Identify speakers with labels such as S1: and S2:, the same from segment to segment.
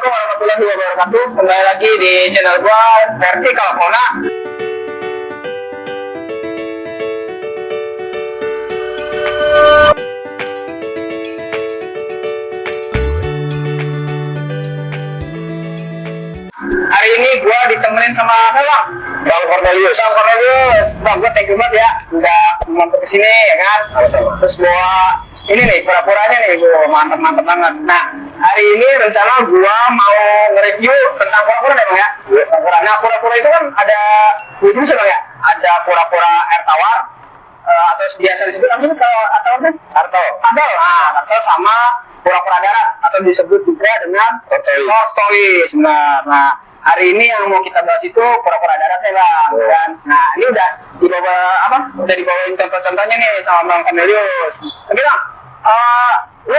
S1: Assalamualaikum warahmatullahi wabarakatuh. Kembali lagi di channel gua Vertikal Fauna. Hari ini gua ditemenin sama apa, Bang?
S2: Bang Cornelius.
S1: Bang Cornelius. Bang, gua thank you banget ya udah mampir ke sini ya kan.
S2: Sama-sama.
S1: Terus bawa ini nih pura-puranya nih, gua mantep banget. Nah, hari ini rencana gua mau nge-review tentang pura-pura deh, Bang ya. Pura-pura. Nah, pura-pura itu kan ada dua jenis ya, Bang ya. Ada pura-pura air tawar atau biasa disebut apa sih kalau atau kan? Turtle. Turtle sama pura-pura darat atau disebut juga dengan tortoise. Benar. Nah, hari ini yang mau kita bahas itu pura-pura daratnya, Bang. Kan? Nah, ini udah dibawa apa? Udah dibawain contoh-contohnya nih sama Bang Cornelius. Oke, Bang. Lu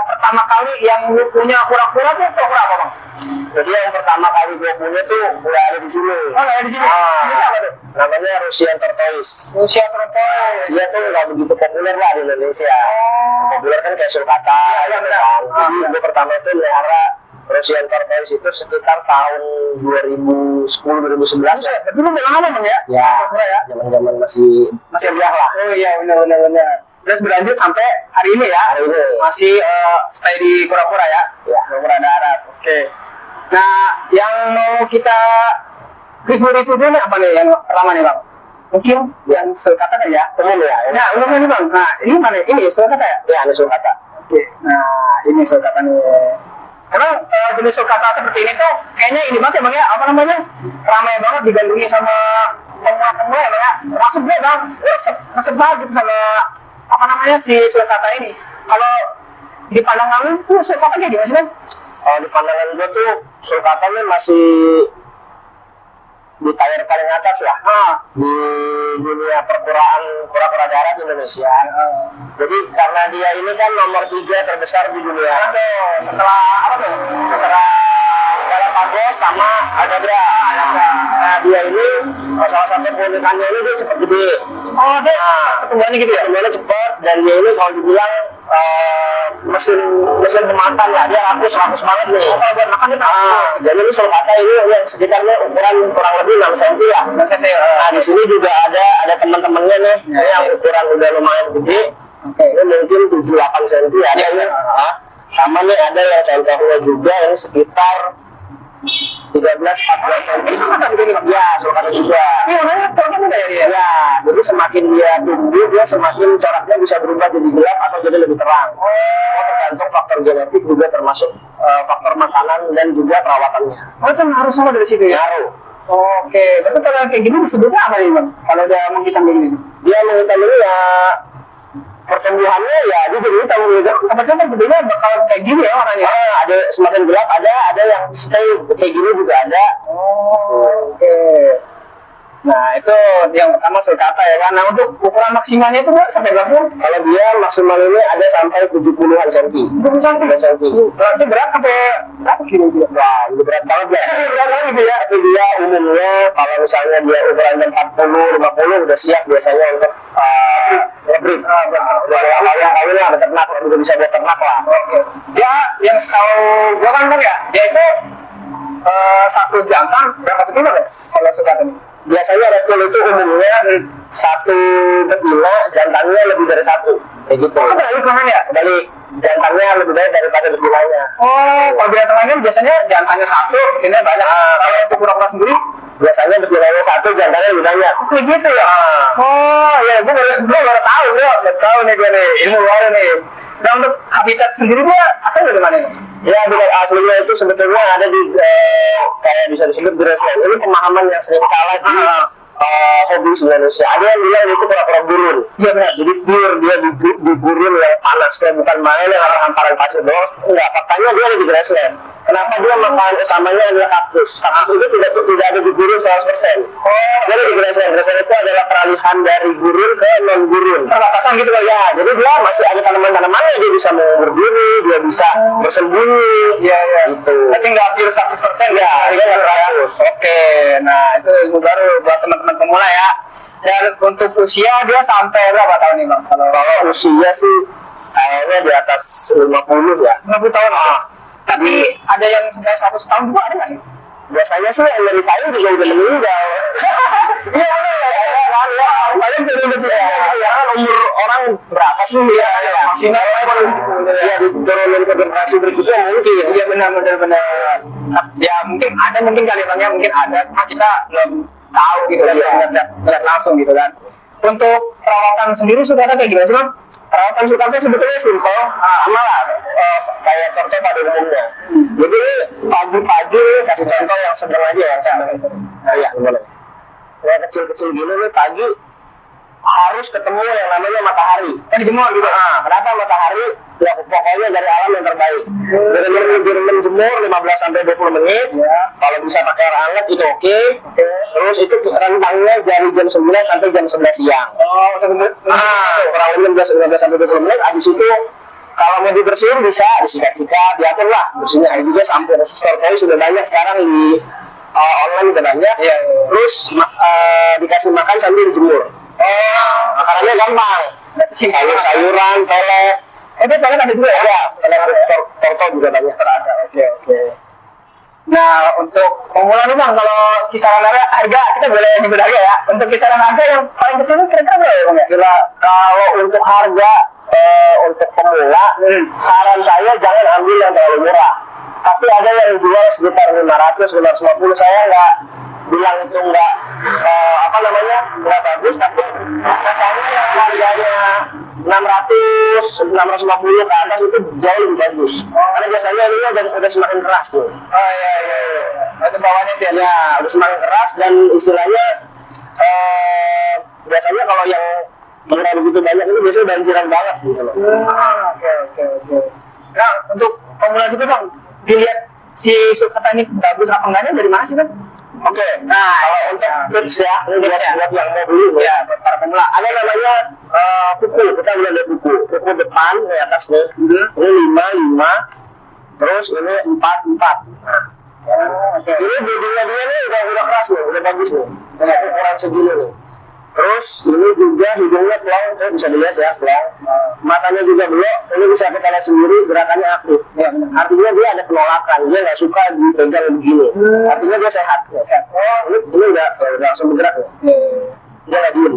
S1: pertama kali yang lu punya pura-pura tuh pura-pura apa, Bang?
S2: Jadi yang pertama kali gue punya tuh udah ada di sini.
S1: Oh, ada di sini. Ini siapa tuh?
S2: Namanya Russian tortoise.
S1: Russian tortoise.
S2: Dia tuh nggak begitu populer lah di Indonesia. Populer kan kayak sulcata.
S1: Iya, benar.
S2: Jadi gue pertama itu melihara Russian tortoise itu sekitar tahun 2010-2011 ya.
S1: Tapi lu udah lama, Bang ya?
S2: Ya,
S1: Pura-pura ya.
S2: zaman-zaman masih kuliah lah.
S1: Oh iya, benar. Terus berlanjut sampai hari ini ya?
S2: Hari ini.
S1: Masih stay di pura-pura ya?
S2: Ya.
S1: Pura-pura darat, oke. Nah, yang mau kita review dulu nih apa nih yang pertama nih, Bang? Mungkin yang sulcata kan ya?
S2: Umum ya.
S1: Nah, umum nih, Bang. Nah, ini mana? Ini sulcata ya?
S2: Ya, ini sulcata.
S1: Oke. Nah, ini sulcata nih. Emang jenis sulcata seperti ini tuh kayaknya ini banget ya, Bang ya? Apa namanya? Ramai banget digandrungi sama pemula-pemula ya, Bang ya? Maksud gue, Bang, resep banget gitu sama apa namanya si sulcata ini. Kalau di pandangan lu tuh sulcata kayak gimana sih, Bang?
S2: Kalau di pandangan gue tuh sulcata ini masih di tier paling atas lah di dunia perpuraan pura-pura darat Indonesia. Jadi karena dia ini kan nomor 3 terbesar di dunia.
S1: Setelah apa tuh?
S2: Setelah Galapagos sama Aldabra. Nah dia ini salah satu keunikannya ini dia cepat gede.
S1: Oh, dia pertumbuhannya gitu ya?
S2: Pertumbuhannya cepat dan dia ini kalau dibilang mesin pemakan lah, dia rakus banget nih.
S1: Kalau buat makan itu
S2: jadi ini sulcata ini yang sekitarnya ukuran kurang lebih 6 cm lah. Nah di sini juga ada teman-temannya nih, ini yang ukuran udah lumayan gede. Ini mungkin 7-8 cm ada nih. Sama nih ada yang contohnya juga yang sekitar 13-14 cm. Ya, sulcata juga.
S1: Tapi warnanya coraknya beda ya dia?
S2: Ya, jadi semakin dia tumbuh, dia semakin coraknya bisa berubah jadi gelap atau jadi lebih terang. Tergantung faktor genetik juga termasuk faktor makanan dan juga perawatannya.
S1: Oh, itu harus sama dari situ ya?
S2: Ngaruh.
S1: Oke, tapi kalau kayak gini disebutnya apa nih, Bang? Kalau dia menghitam kayak gini?
S2: Dia menghitam ini ya pertumbuhannya ya dia jadi hitam gitu.
S1: Apa sih bedanya bakal kayak gini ya warnanya?
S2: Ada semakin gelap, ada yang stay kayak gini juga ada.
S1: Oke. Nah, itu yang pertama sulcata ya kan. Nah, untuk ukuran maksimalnya itu sampai berapa sih?
S2: Kalau dia maksimal ini ada sampai 70-an cm.
S1: 70 cm. Berarti berat sampai berapa kilo dia?
S2: Wah, ini berat banget ya.
S1: Berat banget gitu ya.
S2: Tapi dia umumnya kalau misalnya dia ukurannya 40-50 udah siap biasanya untuk ngebreed. Yang kawinnya ada ternak, udah bisa buat ternak lah.
S1: Dia yang setahu gua kan, Bang ya, dia itu satu jantan berapa betina ya? Kalau sulcata ini?
S2: Biasanya rekul itu umumnya satu betina, jantannya lebih dari satu. Kayak gitu.
S1: Oh, kebalik kan ya?
S2: Kebalik, jantannya lebih banyak daripada betinanya.
S1: Oh, kalau binatang lain biasanya jantannya satu, betinanya banyak. Kalau untuk pura-pura sendiri,
S2: biasanya betinanya satu, jantannya lebih banyak.
S1: kayak gitu ya? Oh, iya, gue baru tahu, nih gue nih, ilmu baru nih. Nah, untuk habitat sendiri dia asal dari mana nih?
S2: Ya, habitat aslinya itu sebetulnya ada di kayak bisa disebut grassland. Ini pemahaman yang sering salah di hobi Indonesia. Ada yang bilang itu pura-pura gurun.
S1: Iya benar.
S2: Jadi pure dia di gurun yang panasnya bukan main yang ada hamparan pasir doang. Enggak, faktanya dia ada di grassland. Kenapa dia makanan utamanya adalah kaktus? Kaktus itu tidak ada di gurun 100%. Dia ada di grassland. Grassland itu adalah peralihan dari gurun ke non gurun.
S1: Perbatasan gitu loh ya.
S2: Jadi dia masih ada tanaman-tanamannya, dia bisa mengubur diri, dia bisa bersembunyi.
S1: Iya.
S2: Gitu.
S1: Tapi nggak pure 100% ya.
S2: Dia nggak 100.
S1: Oke, nah itu ilmu baru buat teman-teman pemula ya. Dan untuk usia dia sampai berapa tahun nih, Bang?
S2: Kalau usia sih kayaknya di atas 50 ya.
S1: 50 tahun. Tapi ada yang sampai 100 tahun juga ada nggak sih?
S2: Biasanya sih yang dari kayu juga udah meninggal. Iya benar ya kan ya. Paling betul-betul ya kan umur orang berapa sih ya maksimal ya diturunin ke generasi berikutnya mungkin.
S1: Iya benar. Ya mungkin ada kali Bang ya, mungkin ada, cuma kita belum tahu gitu kan, lihat langsung gitu kan. Untuk perawatan sendiri Sulkata kayak gimana sih Bang?
S2: Perawatan sulkata sebetulnya simpel, sama lah kayak torto pada umumnya. Jadi pagi-pagi kasih contoh yang sedang aja ya, ya gimana? Ya kecil-kecil gini nih pagi harus ketemu yang namanya matahari.
S1: Dijemur gitu.
S2: Kenapa matahari? Ya pokoknya dari alam yang terbaik. Benar-benar menjemur 15 sampai 20 menit. Ya. Kalau bisa pakai air hangat itu oke. Terus itu rentangnya dari jam 9 sampai jam 11 siang.
S1: Oh,
S2: kurang lebih 15 sampai 20 menit. Habis itu kalau mau dibersihin bisa disikat-sikat, diatur lah bersihnya. Ada juga sampo store sudah banyak sekarang di online udah banyak.
S1: Iya.
S2: Terus dikasih makan sambil dijemur. Makanannya gampang. Sayur-sayuran, pelek.
S1: Pelek ada juga ya?
S2: Pelek torto juga banyak terada.
S1: Oke. Nah, untuk pemula nih Bang, kalau kisaran harga kita boleh nyebut harga ya. Untuk kisaran harga yang paling kecil kira-kira berapa ya Bang ya?
S2: Kalau untuk harga untuk pemula, saran saya jangan ambil yang terlalu murah. Pasti ada yang jual sekitar 500, 550. Saya nggak bilang itu nggak nggak bagus, tapi rasanya yang harganya 600, 650 ke atas itu jauh lebih bagus. Karena biasanya ini udah semakin keras tuh.
S1: Iya. Itu bawahnya dia.
S2: Ya, udah semakin keras dan istilahnya biasanya kalau yang murah begitu banyak ini biasanya banjiran banget gitu loh.
S1: Oke. Nah, untuk pemula juga Bang, dilihat si Sulkata ini bagus apa enggaknya dari mana sih Bang?
S2: Oke, nah kalau untuk tips ya, buat yang mau beli
S1: ya, buat para pemula,
S2: ada namanya kuku. Kita udah ada kuku depan di atas nih. Ini 5, terus ini 4. Ini bodinya dia nih udah keras nih, udah bagus nih. Ukuran segini nih. Terus ini juga hidungnya plong, bisa dilihat ya plong. Matanya juga belok, ini bisa kita lihat sendiri gerakannya aktif. Ya, artinya dia ada penolakan, dia nggak suka dipegang begini. Artinya dia sehat. Ya. Ini udah langsung bergerak ya. Dia nggak diem.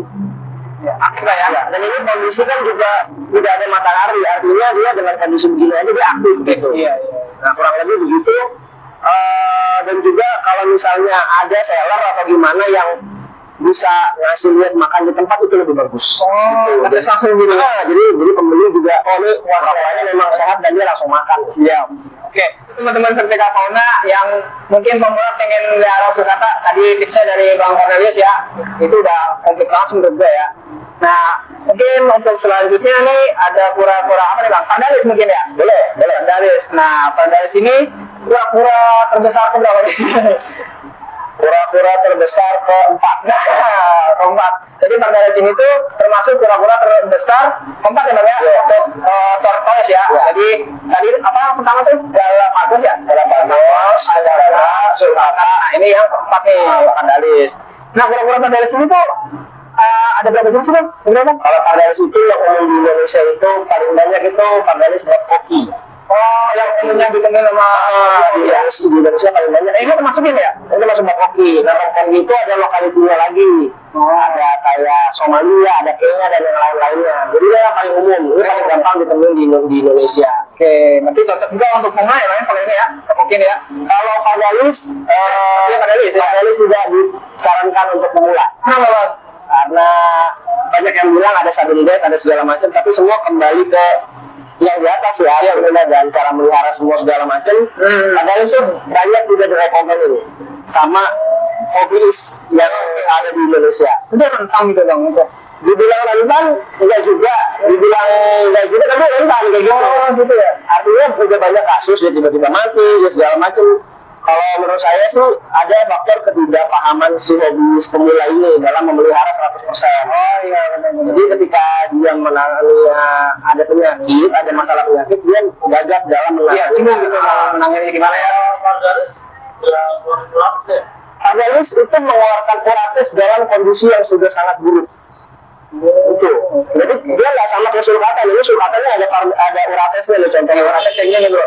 S1: Aktif ya.
S2: Dan ini kondisi kan juga tidak ada matahari, artinya dia dengan kondisi begini aja dia aktif gitu.
S1: Iya.
S2: Nah kurang lebih begitu. Dan juga kalau misalnya ada seller atau gimana yang bisa ngasih lihat makan di tempat itu lebih bagus.
S1: Jadi langsung gitu.
S2: Jadi pembeli juga ini kuasanya memang sehat dan dia langsung makan.
S1: Siap. Oke, teman-teman Vertika Fauna yang mungkin pemula pengen melihara Sulkata, tadi tipsnya dari Bang Cornelius ya, itu udah komplit langsung menurut gue ya. Nah, mungkin untuk selanjutnya nih ada kura-kura apa nih Bang? Pardalis mungkin ya?
S2: Boleh.
S1: Pardalis. Nah, Pardalis ini kura-kura terbesar berapa nih?
S2: Kura-kura terbesar keempat.
S1: Keempat. Jadi Pardalis ini tuh termasuk kura-kura terbesar keempat ya Bang ya? Untuk tortoise ya. Jadi tadi apa pertama tuh? Galapagos ya? Galapagos, ada Sulkata. Nah, ini yang keempat nih, Pardalis. Nah, kura-kura Pardalis ini tuh ada berapa jenis sih Bang?
S2: Kalau Pardalis itu yang umum di Indonesia itu paling banyak itu Pardalis black hockey.
S1: Yang umumnya ditemuin sama
S2: di Indonesia paling banyak.
S1: Ini termasukin ya?
S2: Itu masuk black hockey. Nah, black hockey itu ada lokalitinya lagi. Ada kayak Somalia, ada Kenya dan yang lain-lainnya. Jadi dia yang paling umum. Ini paling gampang ditemuin di Indonesia.
S1: Oke, berarti cocok juga untuk pemula ya Bang kalau ini ya? Mungkin ya.
S2: Kalau Pardalis, Pardalis tidak disarankan untuk pemula.
S1: Kenapa Bang?
S2: Karena banyak yang bilang ada sudden death, ada segala macam, tapi semua kembali ke yang di atas ya, dan cara melihara semua segala macam. Pardalis itu banyak tidak direkomend ini sama hobis yang ada di Indonesia.
S1: Udah rentang gitu Bang untuk
S2: dibilang rentan enggak juga, tapi rentan kayak gitu ya. Artinya udah banyak kasus dia tiba-tiba mati, dia segala macam. Kalau menurut saya sih ada faktor ketidakpahaman si hobis pemula ini dalam memelihara 100%. Jadi ketika dia menangani ada penyakit, ada masalah penyakit, dia gagap dalam
S1: menangani gimana ya?
S2: Pardalis itu mengeluarkan kurates dalam kondisi yang sudah sangat buruk. Itu. Jadi dia nggak sama kayak sulcata. Ini sulcatanya ada uratesnya nih, contohnya urates kayak gini bro.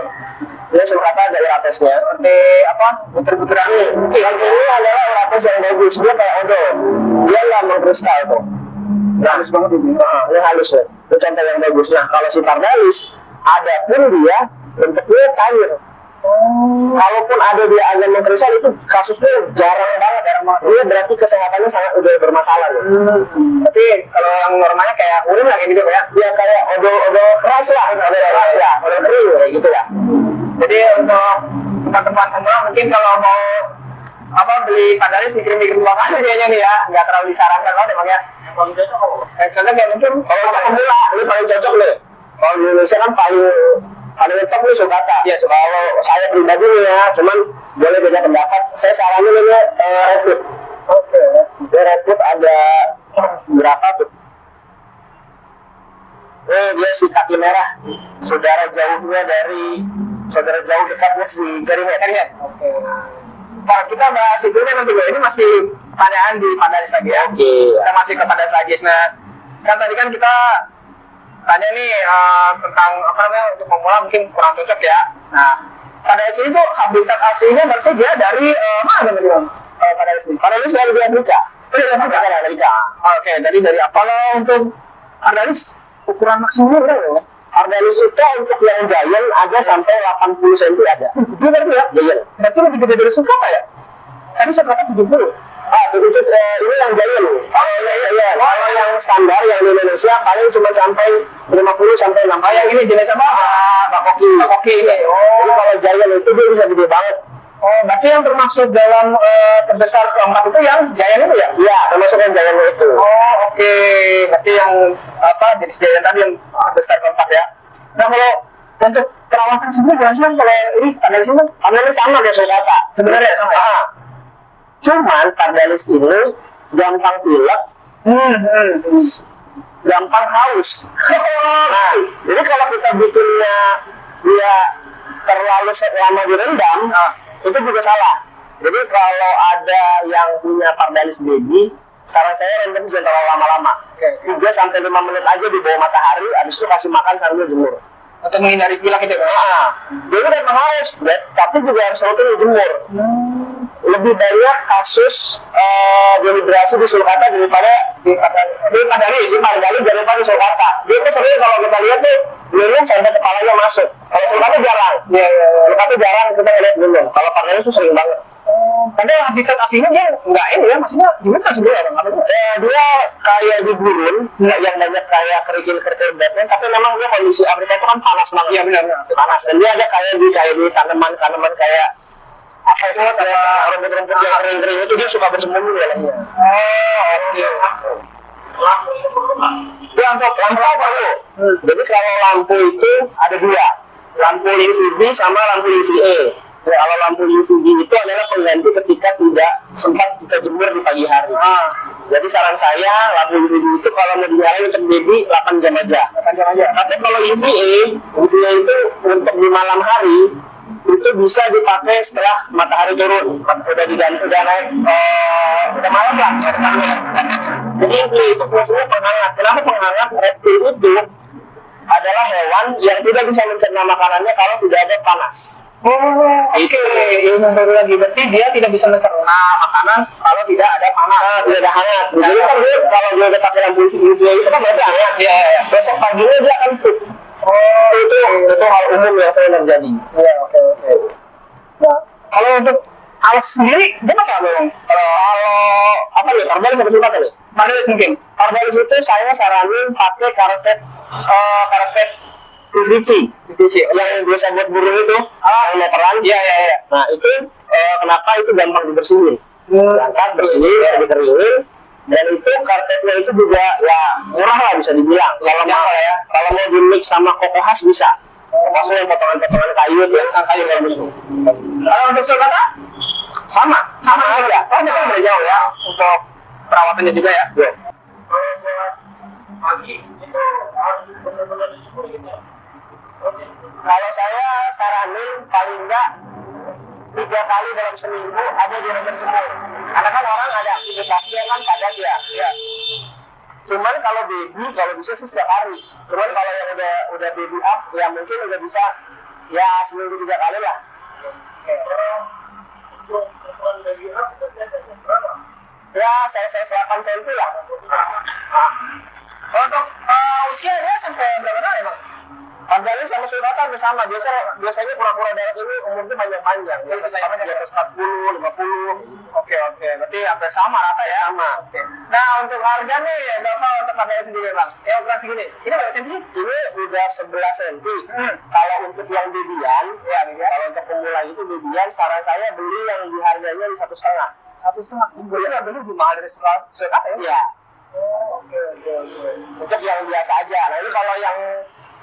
S2: Ini sulcata ada uratesnya.
S1: Seperti apa? Butir-butiran nih.
S2: Yang ini adalah urates yang bagus. Dia kayak odol. Dia nggak mengkristal tuh.
S1: Halus banget itu.
S2: Ini halus nih. Itu contoh yang bagus. Nah kalau si pardalis, ada pun dia bentuknya cair. Kalaupun ada dia agak mengkristal itu kasusnya jarang banget. Dia berarti kesehatannya sangat udah bermasalah nih.
S1: Tapi kalau yang normalnya kayak urin lah kayak gitu ya.
S2: Dia kayak odol keras lah, odol kering kayak gitu ya.
S1: Jadi untuk tempat-tempat pemula mungkin kalau mau beli pardalis mikir-mikir dua kali kayaknya nih ya, nggak terlalu disarankan loh emang ya. Kalau cocok, kayak mungkin
S2: kalau untuk pemula ini paling cocok nih. Kalau di Indonesia kan paling top nih sulcata.
S1: Iya,
S2: kalau saya pribadi nih ya, cuman boleh beda pendapat. Saya saranin ini Redwood. Oke. Redwood ada berapa tuh? Dia si kaki merah, saudara jauh dekatnya si Cherryhead.
S1: Oke. Kalau kita bahas itu nanti ini masih pertanyaan di pardalis lagi ya.
S2: Oke.
S1: Kita masih ke pardalis lagi. Nah, kan tadi kan kita tanya nih tentang untuk pemula mungkin kurang cocok ya. Nah, pardalis ini tuh habitat aslinya berarti dia dari mana tadi bang? Pardalis ini?
S2: Pardalis dari Amerika.
S1: Amerika. Oke, dari apa lo untuk pardalis ukuran maksimal berapa?
S2: Pardalis itu untuk yang giant ada sampai 80 cm ada.
S1: Itu berarti ya?
S2: Giant.
S1: Berarti lebih gede dari sulcata ya? Tadi sulcata 70.
S2: Ini yang giant. Iya. Kalau yang standar yang di Indonesia paling cuma sampai 50 sampai 60.
S1: Yang ini jenis apa? Bakoki ini.
S2: Jadi kalau giant itu dia bisa gede banget.
S1: Berarti yang termasuk dalam terbesar keempat itu yang giant itu ya?
S2: Iya, termasuk yang giant itu.
S1: Oke. Berarti yang jenis giant tadi yang terbesar keempat ya. Nah kalau untuk perawatan sendiri biasanya kalau ini pardalis sama kayak sulcata. Sebenarnya sama ya?
S2: Cuman pardalis ini gampang pilek, gampang haus. Nah, jadi kalau kita bikinnya dia terlalu lama direndam, itu juga salah. Jadi kalau ada yang punya pardalis baby, saran saya rendam jangan terlalu lama-lama. 3-5 menit aja di bawah matahari, habis itu kasih makan sambil jemur.
S1: Untuk menghindari pilek itu kan?
S2: Jadi memang haus, tapi juga harus rutin dijemur. Lebih banyak kasus dehidrasi di sulcata daripada pardalis daripada sulcata. Dia tuh sering kalau kita lihat tuh minum sampai kepalanya masuk. Kalau sulcata jarang. Sulcata jarang kita lihat minum. Kalau pardalis tuh sering banget.
S1: Padahal habitat aslinya dia nggak ini ya, maksudnya gimana sebenarnya?
S2: Dia kayak di gurun, yang banyak kayak kerikil-kerikil Batman, tapi memang dia kondisi Afrika itu kan panas banget.
S1: Iya benar.
S2: Panas, dan dia ada kayak di tanaman-tanaman kayak apa sih, rumput-rumput yang kering-kering itu dia suka bersembunyi dalamnya.
S1: Oke.
S2: Ya untuk lampu apa tuh? Jadi kalau lampu itu ada dua, lampu UVB sama lampu UVA. Kalau lampu UVB itu adalah pengganti ketika tidak sempat kita jemur di pagi hari. Jadi saran saya lampu UVB itu kalau mau dinyalain untuk baby 8 jam aja. Tapi kalau UVA itu untuk di malam hari itu bisa dipakai setelah matahari turun, udah diganti, udah naik, udah malam lah. Jadi itu fungsinya penghangat. Kenapa penghangat? Reptil itu adalah hewan yang tidak bisa mencerna makanannya kalau tidak ada panas.
S1: Oke. Ilmu baru lagi, berarti dia tidak bisa mencerna makanan kalau tidak ada panas,
S2: tidak ada hangat. Jadi kan dia kalau dia udah pakai lampu UVA itu kan berarti hangat.
S1: Iya.
S2: Besok paginya dia akan pup. Itu hal umum yang sering terjadi.
S1: Iya, oke. Nah, kalau untuk alas sendiri, dia pakai apa bang?
S2: Kalau apa nih? Pardalis apa sulcata nih?
S1: Pardalis mungkin.
S2: Pardalis itu saya saranin pakai karpet PVC yang biasa buat burung itu, yang meteran.
S1: Iya.
S2: Nah itu kenapa itu gampang dibersihin? Angkat, bersihin, dikeringin. Dan itu karpetnya itu juga ya murah lah bisa dibilang. Kalau mau di mix sama koko khas bisa. Maksudnya yang potongan-potongan kayu itu yang kayu bagus tuh.
S1: Kalau untuk sulcata sama aja. Ini kan udah jauh ya untuk perawatannya juga ya.
S2: Pagi itu harus benar-benar disyukur gitu. Kalau saya saranin paling enggak 3 kali dalam seminggu ada di rendam jemur. Karena kan orang ada aktivitasnya kan padat ya. Cuman kalau baby, kalau bisa sih setiap hari. Cuman kalau yang udah baby up, ya mungkin udah bisa ya seminggu 3 kali lah.
S3: Untuk ukuran baby up itu biasanya berapa?
S2: Ya saya 8 cm lah.
S1: Untuk usia dia sampai berapa tahun emang?
S2: Harganya sama sulcata hampir sama. Biasanya kura-kura darat ini umurnya panjang-panjang. Ya, sama di atas 40, 50.
S1: Oke. Berarti hampir sama rata ya?
S2: Sama.
S1: Oke. Nah, untuk harga nih, Bapak untuk harganya sendiri, Bang. Ya, ukuran segini. Ini berapa senti?
S2: Ini udah 11 cm. Kalau untuk yang baby-an,
S1: Ya, ya.
S2: kalau untuk pemula itu baby-an, saran saya beli yang di harganya di 1,5.
S1: 1,5. Boleh nggak beli lebih mahal dari sulcata ya?
S2: Iya.
S1: Oke.
S2: Untuk yang biasa aja. Nah ini kalau yang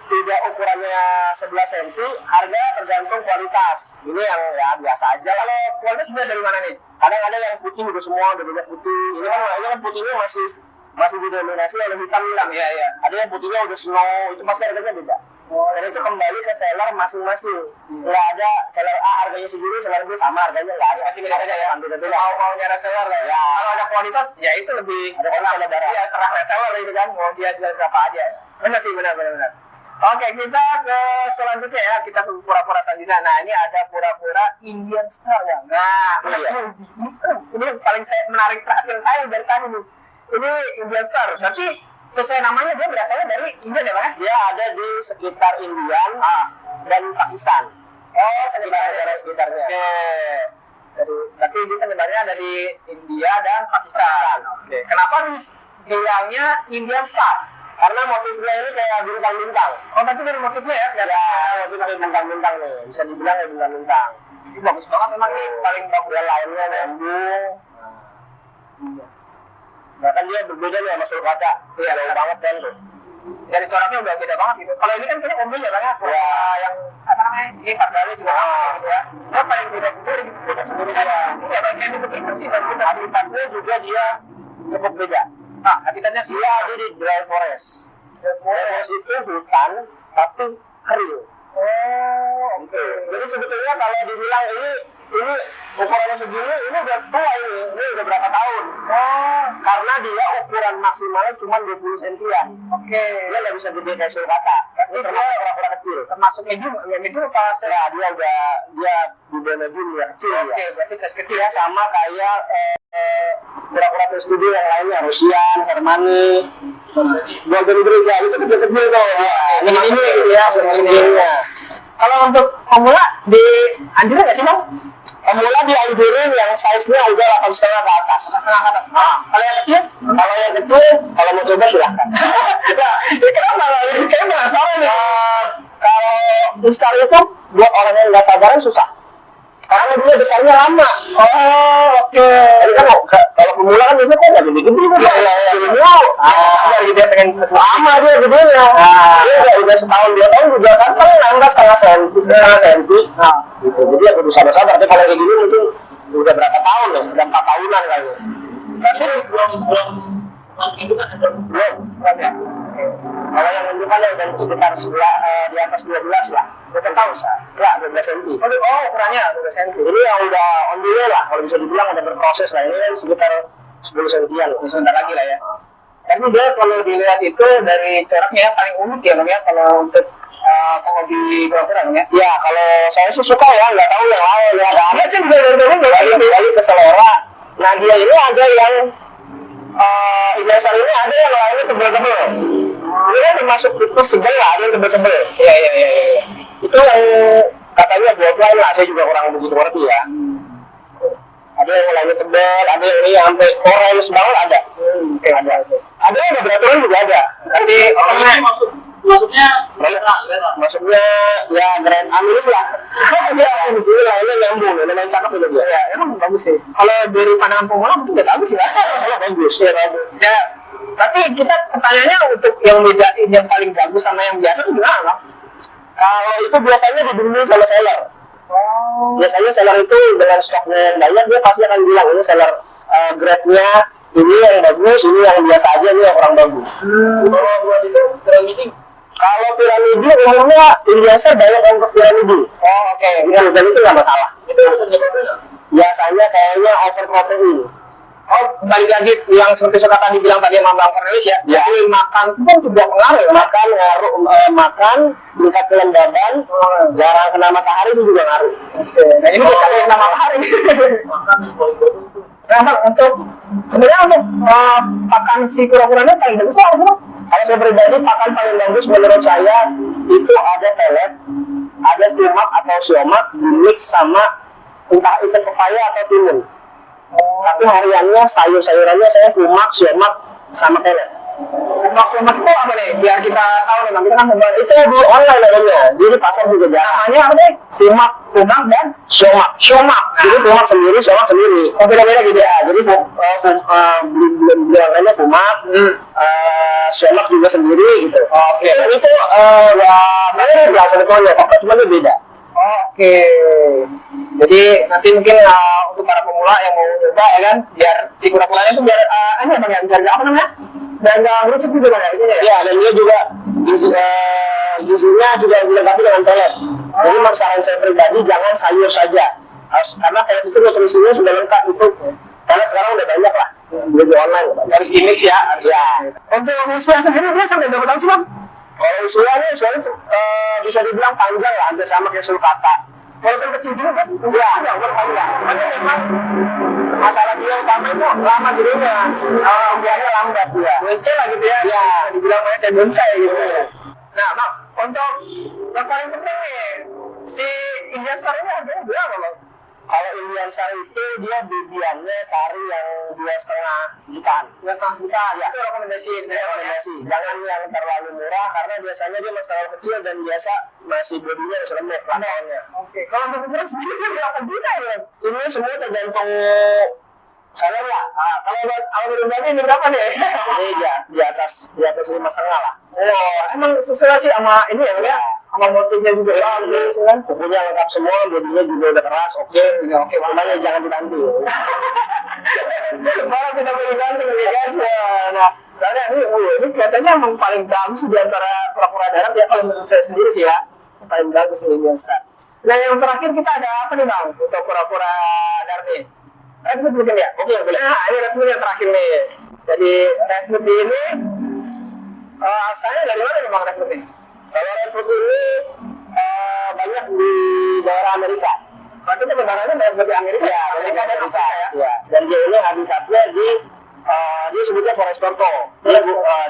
S2: tidak ukurannya 11 cm, harga tergantung kualitas. Ini yang ya biasa aja.
S1: Kalau kualitas sebenarnya dari mana nih?
S2: Kadang ada yang putih udah semua, udah banyak putih. Ini kan putihnya masih didominasi oleh hitam.
S1: Iya.
S2: Ada yang putihnya udah snow, itu pasti harganya beda. Dan itu kembali ke seller masing-masing. Nggak ada seller A harganya segini, seller B sama harganya, nggak ada.
S1: Pasti beda-beda ya.
S2: Beda-beda.
S1: Mau nyara seller lah ya.
S2: Ya.
S1: Kalau ada kualitas, ya itu lebih
S2: Ada kualitas, ada barang.
S1: Iya, serah reseller gitu kan. Mau dia jual berapa aja. Benar sih, benar. Oke, kita ke selanjutnya ya. Kita ke pura-pura selanjutnya. Nah, ini ada pura-pura Indian Star ya. Nah, ini paling menarik perhatian saya dari tadi nih. Ini Indian Star. Berarti sesuai namanya dia berasalnya dari India ya, Bang?
S2: Dia ada di sekitar Indian dan Pakistan.
S1: Oh,
S2: Negara sekitarnya.
S1: Oke. Berarti dia penyebarnya dari India dan Pakistan. Oke. Kenapa bilangnya Indian Star?
S2: Karena motifnya ini kayak bintang-bintang.
S1: Oh, berarti dari motifnya ya?
S2: Ya, motif kayak bintang-bintang nih. Bisa dibilang kayak bintang-bintang.
S1: Ini bagus banget memang nih, paling bagus.
S2: Yang lainnya nyambung. Bahkan dia berbeda nih sama sulcata. Iya, jauh banget kan tuh.
S1: Dari coraknya udah beda banget gitu. Kalau ini kan kayaknya umum ya, Bang ya?
S2: Ya.
S1: Yang apa namanya? Ini pardalis juga sama kayak gitu ya. Dia paling beda sendiri. Beda sendiri ya. Iya, bagian itu bersih dan kita
S2: Habitatnya juga dia cukup beda.
S1: habitatnya sih.
S2: Dia ada di dry forest. Dry forest itu hutan tapi kering.
S1: Oh,
S2: Oke. Jadi sebetulnya kalau dibilang ini ukurannya segini, ini udah tua ini udah berapa tahun?
S1: Oh,
S2: Karena dia ukuran maksimalnya cuma 20 cm-an.
S1: oke.
S2: Dia nggak bisa gede kayak sulcata. Ini termasuk kura-kura kecil.
S1: Termasuk medium apa?
S2: Ya, dia di bawah medium ya kecil
S1: Oke,
S2: ya.
S1: berarti size kecil
S2: Dia
S1: ya.
S2: sama kayak kura-kura studio yang lainnya, Rusian, Hermani, Golden Brigga itu kecil-kecil tuh. Ini gitu ya, semuanya.
S1: Kalau untuk pemula dianjurin nggak sih, Bang?
S2: Pemula dianjurin yang size-nya udah 8,5 ke atas.
S1: Setengah kata. Kalau yang kecil?
S2: Kalau mau coba silahkan.
S1: Nah, ini kenapa? Kayaknya penasaran nih.
S2: Kalau instar itu buat orang yang nggak sabaran susah. Karena dia besarnya lama.
S1: Oh, oke.
S2: Jadi kan kalau pemula kan biasanya kok nggak gede-gede. Cilmu,
S1: Dia pengen
S2: lama dia gedenya. Dia udah setahun 2 tahun juga kan paling nambah setengah senti. Gitu. Jadi ya kudu sabar-sabar. Tapi kalau kayak gini mungkin udah berapa tahun ya? Udah 4 tahunan kayaknya.
S3: Berarti belum masuk itu kan ada
S2: Belum. Kalau yang menunjukkan ya udah sekitar di atas 12 lah. 12 tahun sah. Ya, 12 cm.
S1: Oh, ukurannya 12 cm.
S2: Ini yang udah on the way lah. Kalau bisa dibilang udah berproses lah. Ini kan sekitar 10 cm-an.
S1: Sebentar lagi lah ya. Tapi dia kalau dilihat itu dari coraknya paling unik ya, Bang ya, kalau untuk penghobi pura-pura ya.
S2: Ya, kalau saya sih suka ya, nggak tahu yang lain ya.
S1: Dia sih juga dari
S2: Kali ke selera. Nah, dia ini ada yang Indian ini ada yang lainnya tebel-tebel. Ini kan termasuk tipis sedang lah, ada yang tebel-tebel.
S1: Iya.
S2: Itu yang katanya buat lain lah, saya juga kurang begitu ngerti ya. Ada yang lainnya tebal, ada yang ini sampai orange banget ada. Ada. Ada yang udah beraturan juga ada.
S1: Nanti
S3: orangnya maksudnya
S2: Masuknya ya Grand Aminis lah. Ya, di sini lainnya nyambung, yang cakep itu dia.
S1: ya, emang bagus sih. Kalau dari pandangan pemula mungkin udah bagus ya.
S2: Kalau bagus, ya bagus.
S1: Ya, tapi kita pertanyaannya untuk yang bedain yang paling bagus sama yang biasa itu gimana, Bang?
S2: Kalau itu biasanya dibimbing sama seller.
S1: Oh.
S2: Biasanya seller itu dengan stoknya yang banyak, dia pasti akan bilang ini seller grade-nya ini yang bagus, ini yang biasa aja, ini yang kurang bagus.
S3: kalau buat itu piramidi
S2: Kalau piramidi umumnya biasa banyak yang ke piramidi.
S1: Oh, oke.
S2: Gitu, dan itu nggak masalah.
S3: itu maksudnya berapa?
S2: Biasanya kayaknya over protein.
S1: Oh, balik lagi yang seperti suka tadi bilang tadi sama Bang Cornelis ya. Jadi makan pun juga pengaruh ya.
S2: Makan ngaruh, makan tingkat kelembaban, jarang kena matahari itu juga ngaruh.
S1: Oke. Nah ini kita lihat nama matahari.
S3: Makan yang paling bagus tuh.
S1: Nah, Bang, untuk sebenarnya untuk pakan si kura-kuranya paling bagus apa sih, Bang?
S2: Kalau saya pribadi pakan paling bagus menurut saya itu ada pelet, ada sumak atau siomak dimix sama entah itu pepaya atau timun. Tapi hariannya sayur-sayurannya saya sumak, siomak sama pelet.
S1: Sumak itu apa nih? Biar kita tahu nih, Bang. Kita kan membuat
S2: Itu di online adanya, jadi di pasar juga jarang.
S1: namanya apa nih?
S2: Sumak,
S1: Sumak dan
S2: siomak.
S1: siomak.
S2: Jadi sumak sendiri, siomak sendiri.
S1: Oh, beda-beda gitu ya.
S2: Jadi beli online sumak, siomak juga sendiri gitu.
S1: Oke.
S2: Itu ya benar lah sebetulnya, kok cuma itu beda.
S1: Oke. Jadi nanti mungkin untuk para pemula yang mau coba ya kan, biar si kura-kuranya itu biar ini apa ya? Biar apa namanya? Dan nggak ngerucut juga Bang ya, gitu ya.
S2: Iya, dan dia juga gizinya juga dilengkapi dengan pelet. Jadi menurut saran saya pribadi jangan sayur saja. Karena pelet itu nutrisinya sudah lengkap itu. Karena sekarang udah banyak lah. Beli di online.
S1: Harus imix ya.
S2: Ya.
S1: Untuk usia sendiri dia sampai berapa tahun sih, Bang?
S2: Kalau usianya itu bisa dibilang panjang lah, hampir sama kayak sulcata.
S1: Kalau saya kecil dulu kan?
S2: Iya, panjang. Tapi memang masalah dia utama itu lama gedenya. Biasanya lambat dia.
S1: Muncul lah gitu ya.
S2: Iya.
S1: Dibilang kayak bonsai gitu ya. Nah, Bang, untuk yang paling penting nih, si Indian Star ini harganya berapa, Bang?
S2: Kalau Indian Star itu dia bibiannya cari yang 2,5 jutaan.
S1: 2,5 juta,
S2: Ya.
S1: itu rekomendasi.
S2: Rekomendasi. Jangan yang terlalu murah karena biasanya dia masih terlalu kecil dan biasa masih bodinya masih lembek plafonnya.
S1: Oke, kalau untuk ukuran sendiri berapa juta ya, Bang?
S2: Ini semua tergantung saya lah.
S1: Kalau pribadi ini berapa nih?
S2: Ini di atas 5,5 lah.
S1: Oh, emang sesuai sih sama ini ya, Bang ya? Sama motifnya juga ya, gitu kan?
S2: Kukunya lengkap semua, bodinya juga udah keras, oke. Oke, makanya jangan dibantu.
S1: Malah tidak boleh gantung ya guys ya. Nah, soalnya ini kelihatannya emang paling bagus di antara kura-kura darat ya, kalau menurut saya sendiri sih ya. Paling bagus nih Indian Star. Nah, yang terakhir kita ada apa nih, Bang? Untuk kura-kura darat nih. Redwood mungkin ya? Oke, boleh. Nah, ini Redwood yang terakhir nih. Jadi, Redwood ini asalnya dari mana nih, Bang, Redwood ini?
S2: Kalau Redwood ini banyak di daerah Amerika.
S1: Berarti penyebarannya dari Amerika ya? Amerika dan Afrika ya?
S2: Ya. Dan dia ini habitatnya di dia sebutnya forest turtle.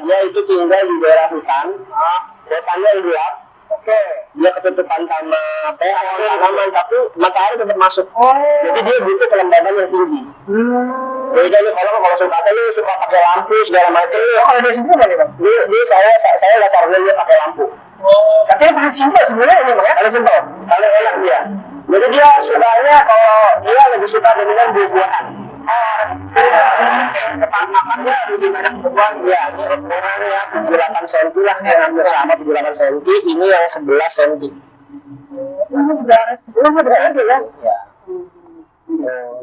S2: Dia itu tinggal di daerah hutan. Hutannya yang gelap.
S1: Oke.
S2: Dia ketutupan sama pohon, tanaman, tapi matahari tetap masuk. Jadi dia butuh kelembaban yang tinggi. Beda nih kalau sulcata lu suka pakai lampu segala macam.
S1: Kalau dia sendiri nggak nih, Bang?
S2: Dia saya nggak sarankan dia pakai lampu.
S1: Tapi paling simpel sebenarnya ini, Bang ya?
S2: Paling simpel, paling enak dia. Jadi dia sukanya kalau dia lebih suka dengan buah-buahan.
S1: Tempat makannya lebih banyak buah.
S2: Ya, ini ukurannya 78 cm lah, yang hampir sama 78 cm. Ini yang 11 cm.
S1: Berarti ya?
S2: Ya.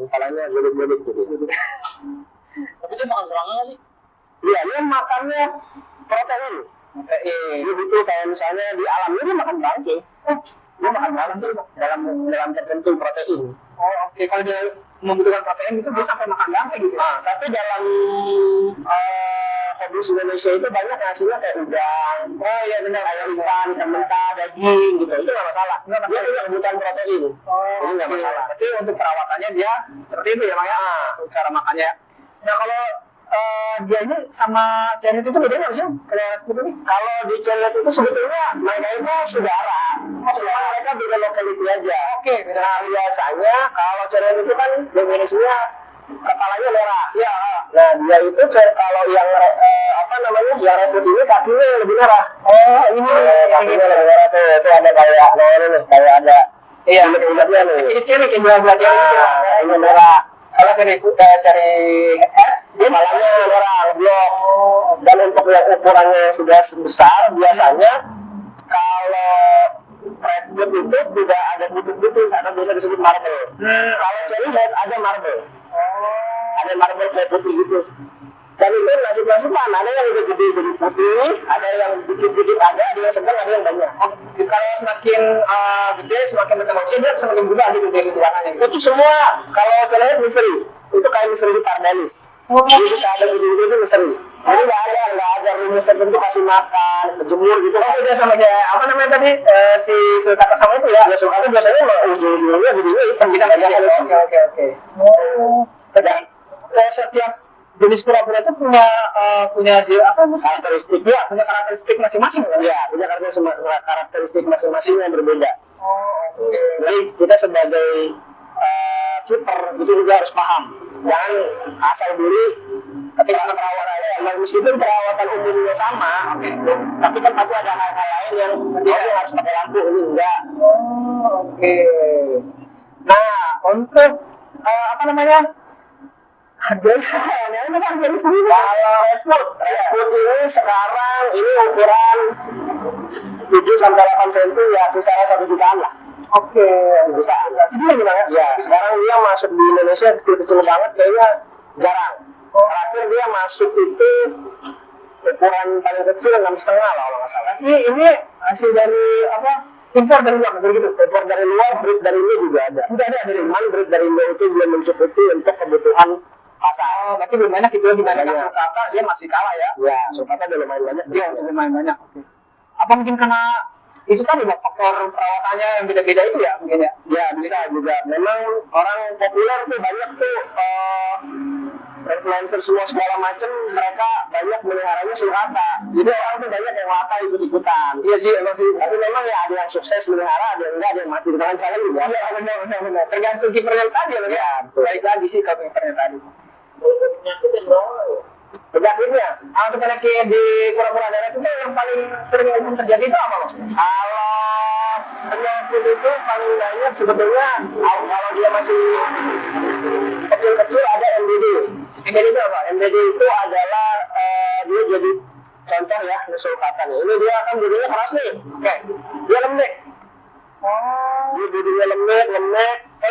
S2: Kepalanya belit-belit gitu.
S3: Tapi dia makan serangga nggak sih?
S2: Iya, dia makannya protein. Dia butuh kayak misalnya di alam ini makan bangke. Dia makan bangke dalam tertentu protein.
S1: Oh, oke. Kalau dia membutuhkan protein itu dia sampai makan bangke gitu.
S2: Tapi dalam hobis Indonesia itu banyak hasilnya kayak udang. Oh iya benar, kayak ikan, ikan mentah, daging gitu. Itu nggak masalah. Dia punya kebutuhan protein. Ini nggak masalah.
S1: Berarti untuk perawatannya dia seperti itu ya, Bang ya? Untuk cara makannya. Nah, kalau dia ini sama Cennet itu bedanya apa sih?
S2: Kalau di Cennet itu sebetulnya mereka itu saudara. Cuma mereka beda locality aja.
S1: Oke, beda.
S2: Nah biasanya kalau Cennet itu kan definisinya kepalanya merah.
S1: Iya.
S2: Nah dia itu kalau yang yang Redwood ini kakinya yang lebih merah.
S1: Oh, ini
S2: kakinya lebih merah tuh. Itu ada kayak ada.
S1: Iya.
S2: Bulat-bulatnya nih.
S1: Ini Cennet yang jual-jual Cennet itu.
S2: Ini merah.
S1: Kalau cari
S2: Dia kepalanya merah, blok. Dan untuk yang ukurannya sudah besar, biasanya kalau Redwood itu tidak ada butuh-butuh, karena biasa disebut marble. Kalau cherry head ada marble. Ada marble kayak putih gitu. Dan itu nasib-nasiban, ada yang udah gede jadi putih, ada yang dikit-dikit ada yang sedang, ada yang banyak.
S1: Kalau semakin gede, semakin berkembang usia, dia semakin berubah gitu warnanya.
S2: Itu semua kalau cherry head misteri. itu kayak misteri pardalis. Jadi bisa ada video-video itu misteri. Jadi nggak ada rumus tertentu kasih makan, berjemur gitu.
S1: Oh, udah sama kayak apa namanya tadi si sulkata sama itu ya?
S2: Ya sulkata biasanya ujung-ujungnya videonya hitam
S1: Kita
S2: banyak.
S1: oke. Dan setiap jenis kura-kura itu punya apa
S2: Karakteristik
S1: ya, punya karakteristik masing-masing kan?
S2: ya, punya karakteristik masing-masing yang berbeda.
S1: Oke.
S2: Jadi kita sebagai keeper itu juga harus paham. Jangan asal beli tapi karena perawatan meskipun perawatan umumnya sama, tapi kan pasti ada hal-hal lain yang dia harus pakai lampu, ini enggak.
S1: Oke. Nah, untuk apa namanya? Harganya ini kan dari sendiri.
S2: Kalau Redwood ini sekarang ini ukuran 7 sampai 8 cm ya kisaran 1 jutaan lah.
S1: Oke.
S2: Jutaan.
S1: Sebelum gimana?
S2: Ya, sekarang dia masuk di Indonesia kecil-kecil banget, kayaknya jarang. Terakhir dia masuk itu ukuran paling kecil 6,5 lah kalau nggak salah.
S1: Ini hasil dari apa? Impor dari luar negeri gitu.
S2: Impor dari luar, breed dari Indo juga ada.
S1: Udah ada.
S2: Cuman breed dari Indo itu belum mencukupi untuk kebutuhan pasar.
S1: Oh, berarti belum banyak gitu dibandingkan sulcata, dia masih kalah ya?
S2: Ya, sulcata udah lumayan banyak.
S1: Dia masih lumayan banyak. Oke. Apa mungkin karena itu tadi Bang, faktor perawatannya yang beda-beda itu ya mungkin ya?
S2: Ya, bisa juga. Memang orang populer tuh banyak tuh influencer semua segala macem, mereka banyak meliharanya sulcata. Jadi orang tuh banyak yang lata ikut-ikutan.
S1: Iya sih, emang sih.
S2: Tapi memang ya ada yang sukses melihara, ada yang enggak, ada yang mati di tangan saya juga.
S1: Iya, benar. Tergantung kipernya tadi ya, Bang, ya.
S2: betul.
S1: Balik lagi sih ke kipernya tadi.
S3: Penyakit yang bawa.
S2: Penyakitnya,
S1: Untuk penyakit di kura-kura darat itu yang paling sering umum terjadi itu apa, Bang?
S2: kalau penyakit itu paling banyak sebetulnya kalau dia masih kecil-kecil ada MBD.
S1: MBD itu apa?
S2: MBD itu adalah dia jadi contoh ya sulcata nih. Ini dia kan bodinya keras nih.
S1: Oke.
S2: Dia lembek.
S1: Oh,
S2: Dia bodinya lembek.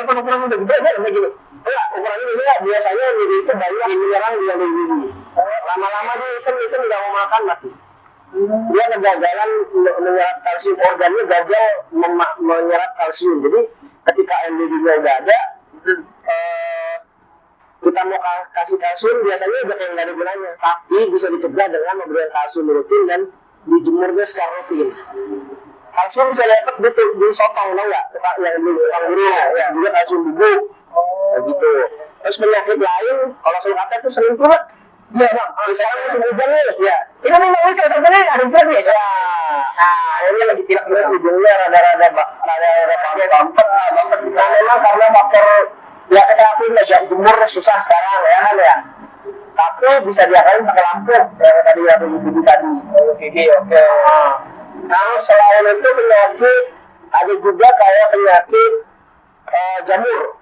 S1: ukuran udah gede ya lembek gitu.
S2: Enggak, ukurannya biasanya MBD itu banyak menyerang dia gigi. Lama-lama dia itu nggak mau makan mati. Dia kegagalan menyerap kalsium, organnya gagal menyerap kalsium. Jadi ketika MBD-nya udah ada, kita mau kasih kalsium biasanya udah kayak nggak ada gunanya. Tapi bisa dicegah dengan memberikan kalsium rutin dan dijemurnya secara rutin. Kalsium bisa dapat di sotong, tau nggak? Yang dulu angguru, juga kalsium bubuk, gitu. Terus penyakit lain, kalau sulcata itu sering banget.
S1: Iya, Bang.
S2: Sekarang musim hujan nih, ya.
S1: Ini memang salah satunya ada berat ya, Cak?
S2: Nah, ini lagi tidak ujungnya rada-rada bampet. Nah, memang karena faktor ya kita akuin lah jam jemur susah sekarang ya kan ya. Tapi bisa diakalin pakai lampu yang tadi yang video tadi. Oke. Nah, selain itu penyakit ada juga kayak penyakit jamur.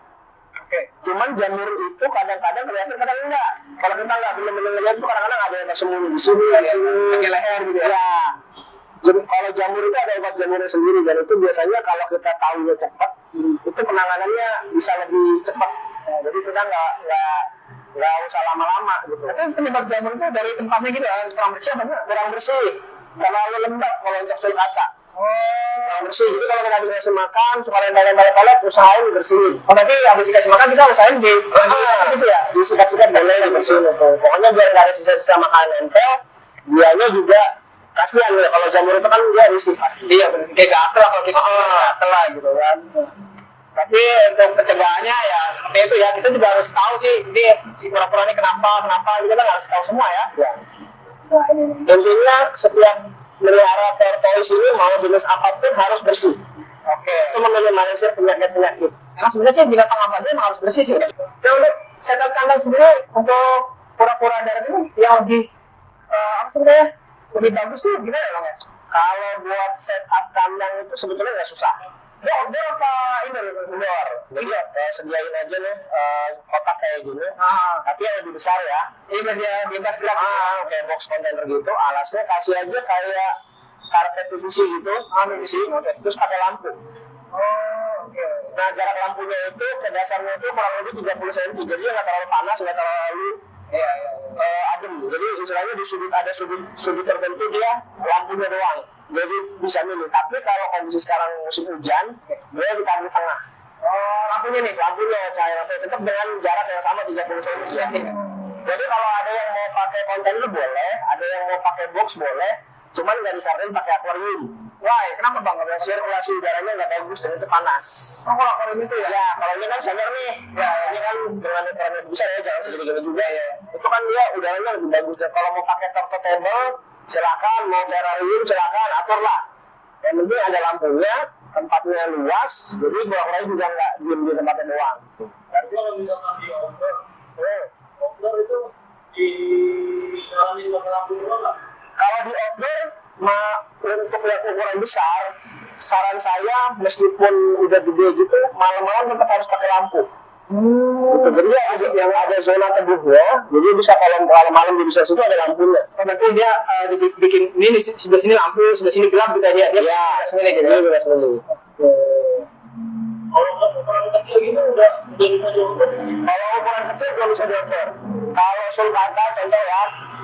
S1: Oke.
S2: Cuman jamur itu kadang-kadang kelihatan, kadang enggak. Kalau kita nggak benar-benar lihat itu kadang-kadang ada yang sembunyi di sini, di sini,
S1: Pakai leher gitu ya?
S2: Ya. Jadi kalau jamur itu ada obat jamurnya sendiri dan itu biasanya kalau kita tahunya cepat, itu penanganannya bisa lebih cepat. Nah, jadi kita nggak usah lama-lama gitu.
S1: Tapi penyebab jamur itu dari tempatnya gitu ya? Kurang bersih apa enggak?
S2: Kurang bersih, terlalu lembab kalau untuk sulcata. Kurang bersih. Jadi kalau kita habis ngasih makan, suka nempel-nempel, usahain dibersihin.
S1: Oh, berarti habis dikasih makan kita usahain di
S2: Gitu ya, disikat-sikat boleh dibersihin itu. Pokoknya biar nggak ada sisa-sisa makanan nempel, dianya juga kasihan ya kalau jamur itu kan dia risih pasti.
S1: Iya, benar. Kayak gatel kalau kita gatel lah gitu kan. Tapi untuk pencegahannya ya seperti itu ya, kita juga harus tahu sih ini si kura-kura ini kenapa kita kan harus tahu semua ya.
S2: Ya. Nah, intinya setiap melihara tortoise ini mau jenis apapun harus bersih.
S1: Oke.
S2: Itu meminimalisir penyakit-penyakit.
S1: Emang sebenarnya sih binatang apa aja emang harus bersih sih. Nah, untuk setup kandang sendiri untuk kura-kura darat ini yang lebih apa sebenarnya lebih bagus tuh gimana ya, Bang ya?
S2: Kalau buat setup kandang itu sebetulnya nggak susah.
S1: Ya, outdoor apa indoor?
S2: Indoor. Jadi sediain aja nih kotak kayak gini. Tapi yang lebih besar ya.
S1: Ini dia bebas gerak.
S2: Kayak box container gitu. Alasnya kasih aja kayak karpet PVC gitu. PVC. Terus pakai lampu.
S1: Oke.
S2: Nah, jarak lampunya itu ke dasarnya itu kurang lebih 30 cm. Jadi nggak terlalu panas, nggak terlalu adem. Jadi istilahnya di sudut ada sudut tertentu dia lampunya doang. Jadi bisa milih. Tapi kalau kondisi sekarang musim hujan, dia ditaruh di tengah.
S1: Oh, lampunya nih.
S2: Lampunya, cahaya lampu tetap dengan jarak yang sama 30 cm. Jadi kalau ada yang mau pakai kontainer boleh, ada yang mau pakai box boleh, cuman nggak disarankan pakai akuarium.
S1: Wah, kenapa bang?
S2: Sirkulasi udaranya nggak bagus dan itu panas.
S1: Oh, kalau akuarium itu ya?
S2: Ya, kalau ini kan sadar nih, ya ini kan dengan ukuran besar ya, jangan segede-gede juga ya. Itu kan dia udaranya lebih bagus. Dan kalau mau pakai turntable, silakan. Mau terrarium, silakan. Atur lah. Yang penting ada lampunya, tempatnya luas, jadi bola-bola juga nggak diem di tempatnya doang.
S3: Tapi kalau misalkan di outdoor itu dijalanin pakai lampu dulu nggak?
S2: Kalau di outdoor, untuk lihat ukuran besar, saran saya meskipun udah gede gitu, malam-malam tetap harus pakai lampu. Gitu. Jadi yang ada zona teduhnya, jadi bisa kalau malam-malam di bisa situ ada lampunya.
S1: Berarti dia bikin ini sebelah sini lampu, sebelah sini gelap gitu dia.
S2: Ya,
S1: sini gitu.
S2: Dia bebas milih.
S3: Kalau ukuran kecil gitu udah bisa diukur.
S2: Kalau ukuran kecil belum bisa diukur. Kalau sulcata contoh ya,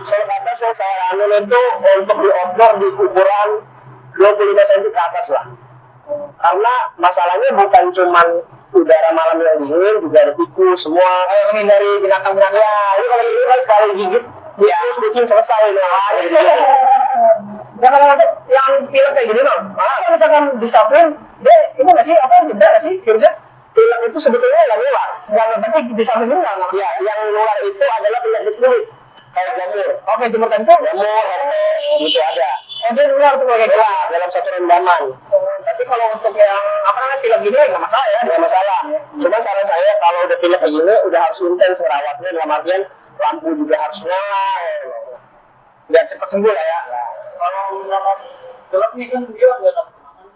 S2: sulcata saya saranin itu untuk di outdoor di ukuran 25 cm ke atas lah. Karena masalahnya bukan cuman udara malam yang dingin, juga ada tikus semua.
S1: Menghindari binatang-binatang.
S2: Ya, ini kalau ini kan sekali gigit, tikus kucing selesai nih.
S1: Ya kalau untuk yang pilek kayak gini bang, kalau misalkan disatuin, dia ini nggak sih apa jeda nggak sih virusnya?
S2: Pilek itu sebetulnya nggak nular.
S1: Nggak berarti disatuin dulu nggak?
S2: Ya, yang nular itu adalah penyakit kulit. Kayak jamur.
S1: Oke, jamur tentu.
S2: Jamur, herpes, itu ada.
S1: Oh, dia nular tuh kayak gitu.
S2: Ya, dalam satu rendaman.
S1: Tapi kalau untuk yang apa namanya pilek gini nggak masalah ya?
S2: Nggak masalah. Cuma saran saya kalau udah pilek kayak gini, udah harus intens merawatnya. Dalam artian lampu juga harus nyala.
S1: Biar cepat sembuh lah ya.
S3: Kalau misalkan gelap nih kan dia nggak nafsu makan.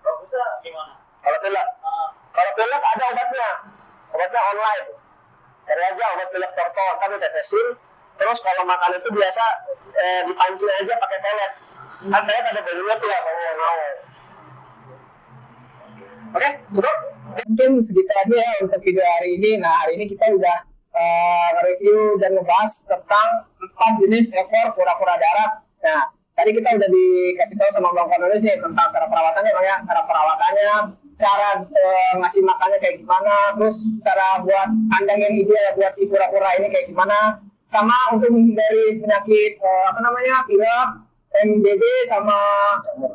S3: Kalau bisa gimana?
S2: Kalau pilek ada obatnya. Obatnya online. Cari aja obat pilek torto, tapi tetesin. Terus kalau makan itu biasa dipancing aja pakai pelet. Kan pelet ada baunya tuh ya, kalau saya mau.
S1: Oke, cukup. Mungkin segitu aja ya untuk video hari ini. Nah, hari ini kita udah review dan ngebahas tentang 4 jenis ekor kura-kura darat. Nah, tadi kita udah dikasih tahu sama Bang Cornelius nih tentang cara perawatannya, Bang ya. Cara perawatannya, cara ngasih makannya kayak gimana, terus cara buat kandang yang ideal buat si kura-kura ini kayak gimana. Sama untuk menghindari penyakit pilek, MDD sama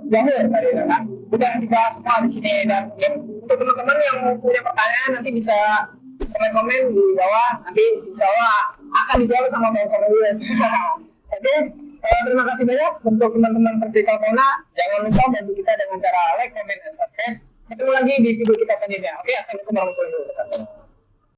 S1: jamur tadi kan. Udah dibahas semua di sini dan untuk teman-teman yang punya pertanyaan nanti bisa komen-komen di bawah, nanti insya Allah akan dijawab sama Bang Cornelius. Oke, terima kasih banyak untuk teman-teman Vertical Fauna. Jangan lupa bantu kita dengan cara like, comment, dan subscribe. Ketemu lagi di video kita selanjutnya. Oke, assalamualaikum warahmatullahi wabarakatuh.